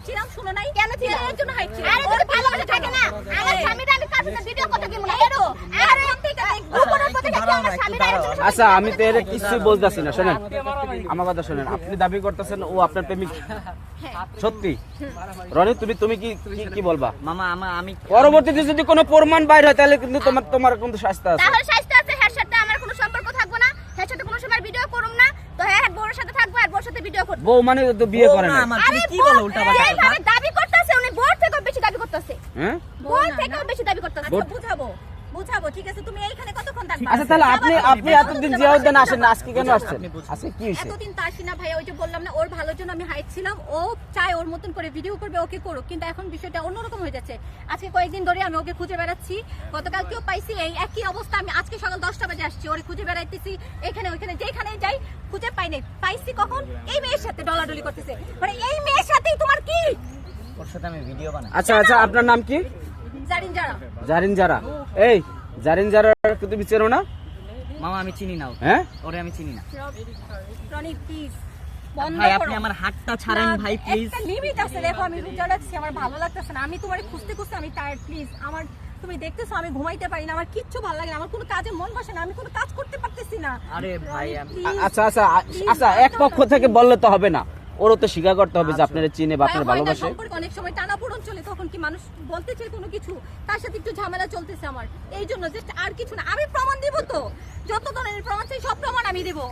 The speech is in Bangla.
ছিলাম শুনো নাই কেন ছিল এর জন্য হাইট ছিল আরে যদি ভালোবাসা থাকে না আমার স্বামীরা আমি কার সাথে ভিডিও করতে দিব না এরো আরে ঠিক আছে উপরের কথা কি আমার স্বামীরা আচ্ছা আমি তো এর কিছু বুঝতাছি না শুনেন আমার কথা শুনেন আপনি দাবি করতেছেন ও আপনার প্রেমিক সত্যি রনি তুমি কি কি বলবা মামা আমি পরবর্তীতে যদি কোনো প্রমাণ বাইর হয় তাহলে কিন্তু তোমার কিন্তু শাস্তি আছে তাহলে শাস্তি আছে এর সাথে আমার কোনো সম্পর্ক থাকবে না এর সাথে কোনো সময় ভিডিও করব না তো হ্যাঁ বউর সাথে থাকবো আর বউর সাথে ভিডিও করব বউ মানে তো বিয়ে করে না তুমি কি বলো উল্টাপাল্টা কথা এইভাবে দাবি করতেছে উনি বউর থেকেও বেশি দাবি করতেছে হ্যাঁ বউর থেকেও বেশি দাবি করতেছে বুঝাবো ঠিক আছে তুমি এইখানে কতক্ষণ থাকবে আচ্ছা তাহলে আপনি এতদিন জিয়াউদ্দিন আসেন না আজকে কেন আসছেন আজকে কি হইছে এতদিন তো আসি না ভাইয়া ওই যে বললাম না ওর ভালোর জন্য আমি হাইট ছিলাম ও চায় ওর মতন করে ভিডিও করবে ওকে করুক কিন্তু এখন বিষয়টা অন্যরকম হয়ে যাচ্ছে আজকে কয়েকদিন ধরে আমি ওকে খুঁজে বেড়াচ্ছি গতকালকেও পাইছি এই একই অবস্থা আমি আজকে সকাল 10টা বাজে আসছি ওরে খুঁজে বেড়াইতেছি এখানে ওইখানে যেখানে যাই খুঁজে পাই নাই পাইছি কখন এই মেয়ের সাথে ডলাডলি করতেছে মানে এই মেয়ের সাথেই তোমার কি ওর সাথে আমি ভিডিও বানাই আচ্ছা আপনার নাম কি জারিন যারা জারিন যারা এই জারিন যারা তুমি চেনো না মামা আমি চিনি না হ্যাঁ ওরে আমি চিনি না রনি প্লিজ ভাই আপনি আমার হাতটা ছাড়েন ভাই প্লিজ একটা লিমিট আছে দেখো আমি রোজা রাখছি আমার ভালো লাগতেছে না আমি তোমারে খুঁজতে খুঁজতে আমি টায়ার্ড প্লিজ আমার তুমি দেখতেছো আমি ঘুমাইতে পারি না আমার কিচ্ছু ভালো লাগে না আমার কোনো কাজে মন বসে না আমি কোনো কাজ করতে পারতেছি না আরে ভাই আমি আচ্ছা এক পক্ষ থেকে বললে তো হবে না ওরও তো স্বীকার করতে হবে যে আপনারা চিনে বা আপনার ভালোবাসে সম্পর্কে অনেক সময় টানাপোড়েন চলে তখন কি মানুষ বলতে চায় কোনো কিছু তার সাথে একটু ঝামেলা চলতেছে আমার এই জন্য জাস্ট আর কিছু না আমি প্রমাণ দিব তো যত ধরনের প্রমাণ চাই সব প্রমাণ আমি দেবো